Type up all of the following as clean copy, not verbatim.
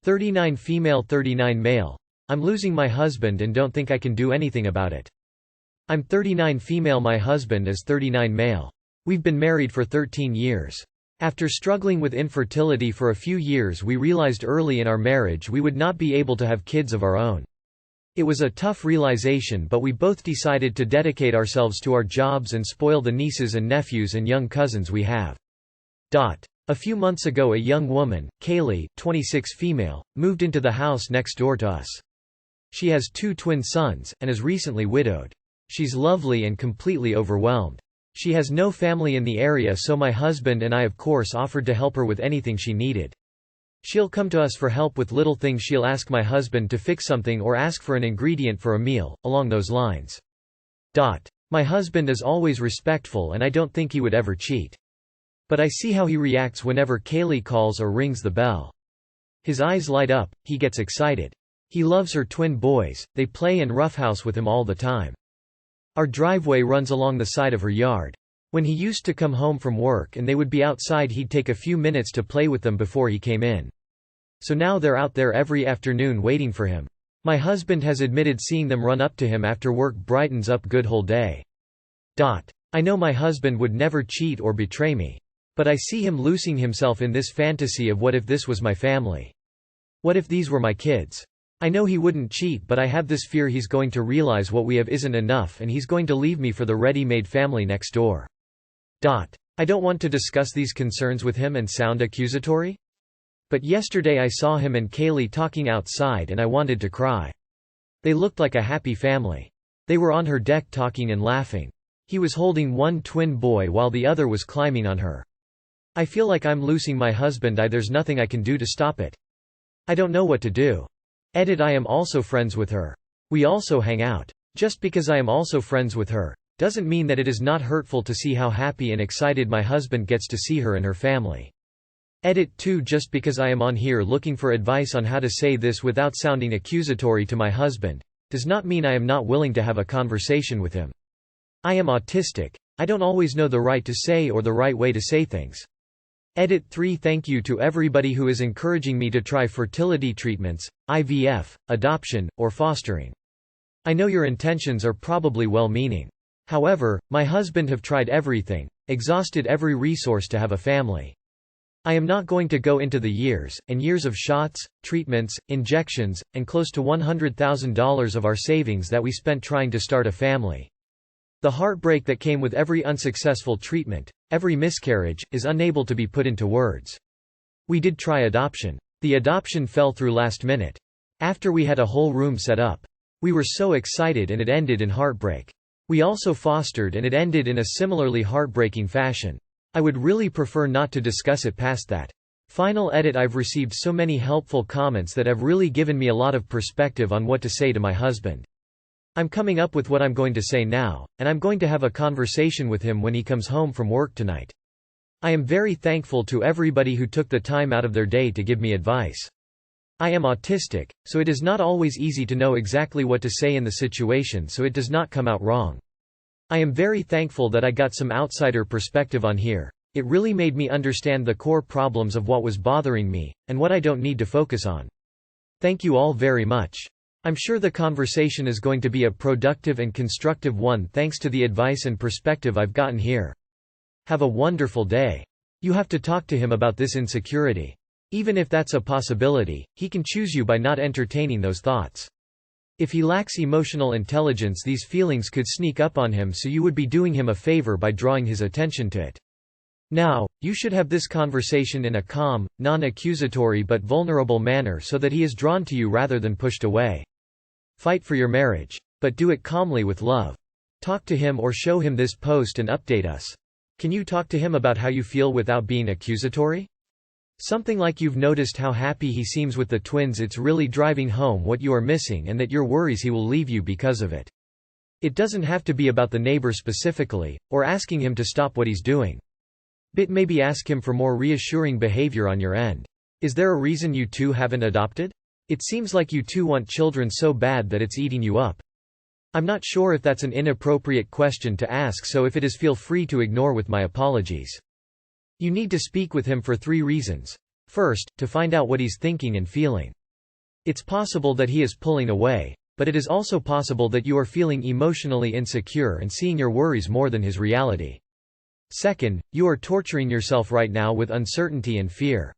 39 female 39 male. I'm losing my husband and don't think I can do anything about it. I'm 39 female. My husband is 39 male. We've been married for 13 years. After struggling with infertility for a few years, we realized early in our marriage we would not be able to have kids of our own. It was a tough realization, but we both decided to dedicate ourselves to our jobs and spoil the nieces and nephews and young cousins we have. A few months ago, a young woman, Kaylee, 26 female, moved into the house next door to us. She has 2 twin sons, and is recently widowed. She's lovely and completely overwhelmed. She has no family in the area, so my husband and I of course offered to help her with anything she needed. She'll come to us for help with little things. She'll ask my husband to fix something or ask for an ingredient for a meal, along those lines. My husband is always respectful and I don't think he would ever cheat. But I see how he reacts whenever Kaylee calls or rings the bell. His eyes light up, he gets excited. He loves her twin boys, they play and roughhouse with him all the time. Our driveway runs along the side of her yard. When he used to come home from work and they would be outside, he'd take a few minutes to play with them before he came in. So now they're out there every afternoon waiting for him. My husband has admitted seeing them run up to him after work brightens up good whole day. I know my husband would never cheat or betray me. But I see him losing himself in this fantasy of what if this was my family? What if these were my kids? I know he wouldn't cheat, but I have this fear he's going to realize what we have isn't enough and he's going to leave me for the ready-made family next door. I don't want to discuss these concerns with him and sound accusatory. But yesterday I saw him and Kaylee talking outside and I wanted to cry. They looked like a happy family. They were on her deck talking and laughing. He was holding one twin boy while the other was climbing on her. I feel like I'm losing my husband. There's nothing I can do to stop it. I don't know what to do. I am also friends with her. We also hang out. Just because I am also friends with her, doesn't mean that it is not hurtful to see how happy and excited my husband gets to see her and her family. 2 Just because I am on here looking for advice on how to say this without sounding accusatory to my husband, does not mean I am not willing to have a conversation with him. I am autistic. I don't always know the right to say or the right way to say things. 3 Thank you to everybody who is encouraging me to try fertility treatments, IVF, adoption, or fostering. I know your intentions are probably well-meaning. However, my husband have tried everything, exhausted every resource to have a family. I am not going to go into the years and years of shots, treatments, injections, and close to $100,000 of our savings that we spent trying to start a family. The heartbreak that came with every unsuccessful treatment, every miscarriage, is unable to be put into words. We did try adoption. The adoption fell through last minute. After we had a whole room set up. We were so excited and it ended in heartbreak. We also fostered and it ended in a similarly heartbreaking fashion. I would really prefer not to discuss it past that. Final edit. I've received so many helpful comments that have really given me a lot of perspective on what to say to my husband. I'm coming up with what I'm going to say now, and I'm going to have a conversation with him when he comes home from work tonight. I am very thankful to everybody who took the time out of their day to give me advice. I am autistic, so it is not always easy to know exactly what to say in the situation so it does not come out wrong. I am very thankful that I got some outsider perspective on here. It really made me understand the core problems of what was bothering me, and what I don't need to focus on. Thank you all very much. I'm sure the conversation is going to be a productive and constructive one thanks to the advice and perspective I've gotten here. Have a wonderful day. You have to talk to him about this insecurity. Even if that's a possibility, he can choose you by not entertaining those thoughts. If he lacks emotional intelligence, these feelings could sneak up on him, so you would be doing him a favor by drawing his attention to it. Now, you should have this conversation in a calm, non-accusatory but vulnerable manner so that he is drawn to you rather than pushed away. Fight for your marriage. But do it calmly with love. Talk to him or show him this post and update us. Can you talk to him about how you feel without being accusatory? Something like you've noticed how happy he seems with the twins. It's really driving home what you are missing and that your worries he will leave you because of it. It doesn't have to be about the neighbor specifically, or asking him to stop what he's doing. Maybe ask him for more reassuring behavior on your end. Is there a reason you two haven't adopted? It seems like you two want children so bad that it's eating you up. I'm not sure if that's an inappropriate question to ask, so if it is, feel free to ignore with my apologies. You need to speak with him for 3 reasons. First, to find out what he's thinking and feeling. It's possible that he is pulling away, but it is also possible that you are feeling emotionally insecure and seeing your worries more than his reality. Second, you are torturing yourself right now with uncertainty and fear.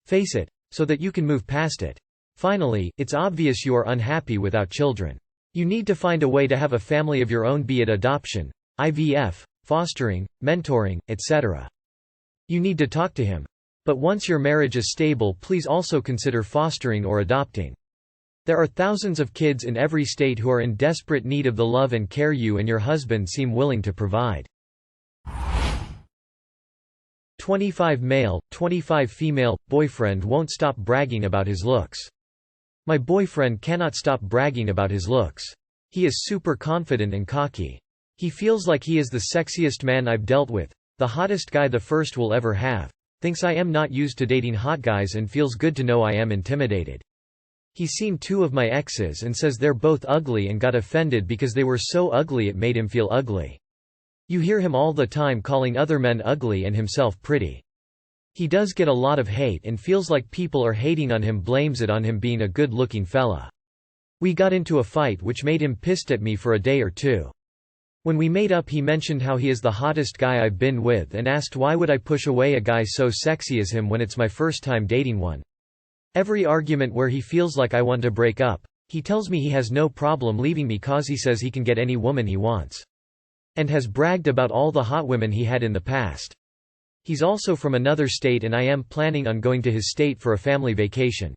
Face it, so that you can move past it. Finally, it's obvious you are unhappy without children. You need to find a way to have a family of your own, be it adoption, IVF, fostering, mentoring, etc. You need to talk to him. But once your marriage is stable, please also consider fostering or adopting. There are thousands of kids in every state who are in desperate need of the love and care you and your husband seem willing to provide. 25 male, 25 female, boyfriend won't stop bragging about his looks. My boyfriend cannot stop bragging about his looks. He is super confident and cocky. He feels like he is the sexiest man I've dealt with, the hottest guy the first will ever have. Thinks I am not used to dating hot guys and feels good to know I am intimidated. He's seen 2 of my exes and says they're both ugly and got offended because they were so ugly it made him feel ugly. You hear him all the time calling other men ugly and himself pretty. He does get a lot of hate and feels like people are hating on him, blames it on him being a good-looking fella. We got into a fight which made him pissed at me for a day or 2. When we made up, he mentioned how he is the hottest guy I've been with and asked why would I push away a guy so sexy as him when it's my first time dating one. Every argument where he feels like I want to break up, he tells me he has no problem leaving me cause he says he can get any woman he wants. And has bragged about all the hot women he had in the past. He's also from another state and I am planning on going to his state for a family vacation.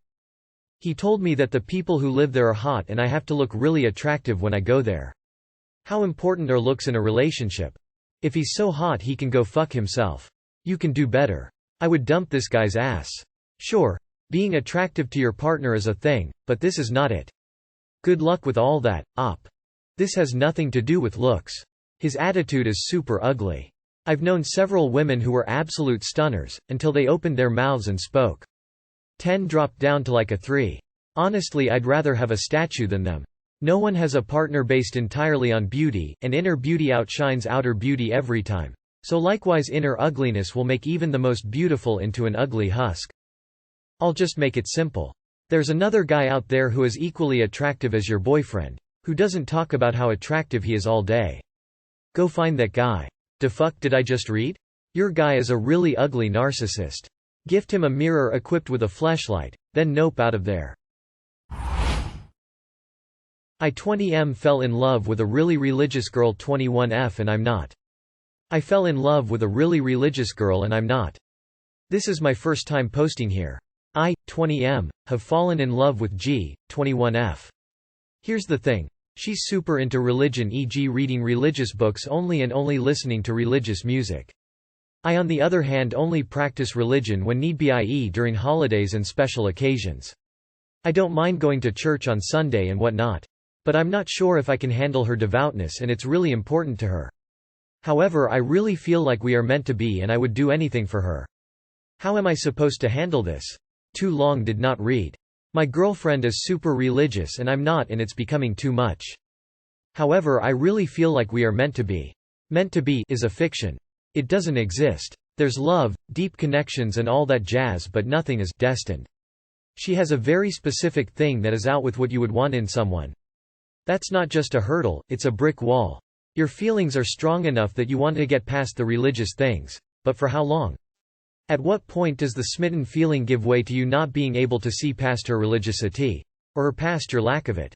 He told me that the people who live there are hot and I have to look really attractive when I go there. How important are looks in a relationship? If he's so hot he can go fuck himself. You can do better. I would dump this guy's ass. Sure, being attractive to your partner is a thing, but this is not it. Good luck with all that, op. This has nothing to do with looks. His attitude is super ugly. I've known several women who were absolute stunners, until they opened their mouths and spoke. 10 dropped down to like a 3. Honestly, I'd rather have a statue than them. No one has a partner based entirely on beauty, and inner beauty outshines outer beauty every time. So likewise inner ugliness will make even the most beautiful into an ugly husk. I'll just make it simple. There's another guy out there who is equally attractive as your boyfriend, who doesn't talk about how attractive he is all day. Go find that guy. The fuck did I just read? Your guy is a really ugly narcissist. Gift him a mirror equipped with a fleshlight, then nope out of there. I 20M fell in love with a really religious girl 21F and I'm not. I fell in love with a really religious girl and I'm not. This is my first time posting here. I, 20M, have fallen in love with G, 21F. Here's the thing. She's super into religion, e.g. reading religious books only and only listening to religious music. I on the other hand only practice religion when need be, i.e. during holidays and special occasions. I don't mind going to church on Sunday and whatnot. But I'm not sure if I can handle her devoutness and it's really important to her. However, I really feel like we are meant to be and I would do anything for her. How am I supposed to handle this? Too long did not read. My girlfriend is super religious and I'm not and it's becoming too much. However, I really feel like we are meant to be. Meant to be is a fiction. It doesn't exist. There's love, deep connections and all that jazz but nothing is destined. She has a very specific thing that is out with what you would want in someone. That's not just a hurdle, it's a brick wall. Your feelings are strong enough that you want to get past the religious things. But for how long? At what point does the smitten feeling give way to you not being able to see past her religiosity? Or past your lack of it?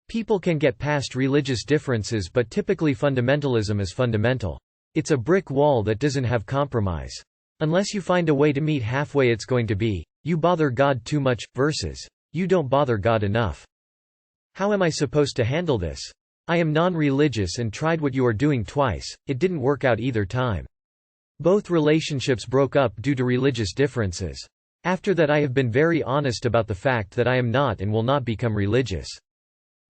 People can get past religious differences but typically fundamentalism is fundamental. It's a brick wall that doesn't have compromise. Unless you find a way to meet halfway it's going to be, you bother God too much, versus, you don't bother God enough. How am I supposed to handle this? I am non-religious and tried what you are doing twice, it didn't work out either time. Both relationships broke up due to religious differences. After that I have been very honest about the fact that I am not and will not become religious.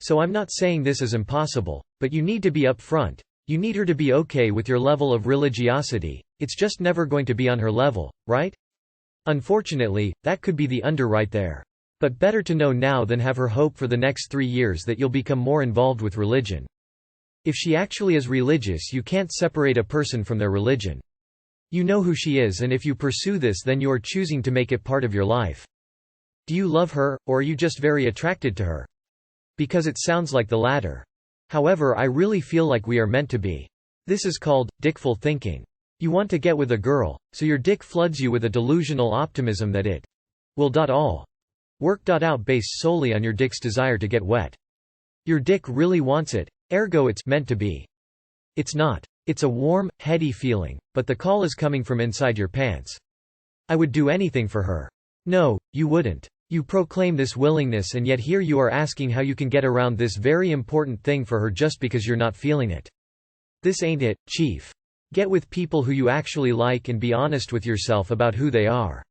So I'm not saying this is impossible, but you need to be upfront. You need her to be okay with your level of religiosity, it's just never going to be on her level, right? Unfortunately, that could be the under right there. But better to know now than have her hope for the next 3 years that you'll become more involved with religion. If she actually is religious, you can't separate a person from their religion. You know who she is, and if you pursue this, then you're choosing to make it part of your life. Do you love her, or are you just very attracted to her? Because it sounds like the latter. However, I really feel like we are meant to be. This is called dickful thinking. You want to get with a girl, so your dick floods you with a delusional optimism that it will all work out based solely on your dick's desire to get wet. Your dick really wants it, ergo it's meant to be. It's not. It's a warm, heady feeling, but the call is coming from inside your pants. I would do anything for her. No, you wouldn't. You proclaim this willingness, and yet here you are asking how you can get around this very important thing for her just because you're not feeling it. This ain't it, Chief. Get with people who you actually like and be honest with yourself about who they are.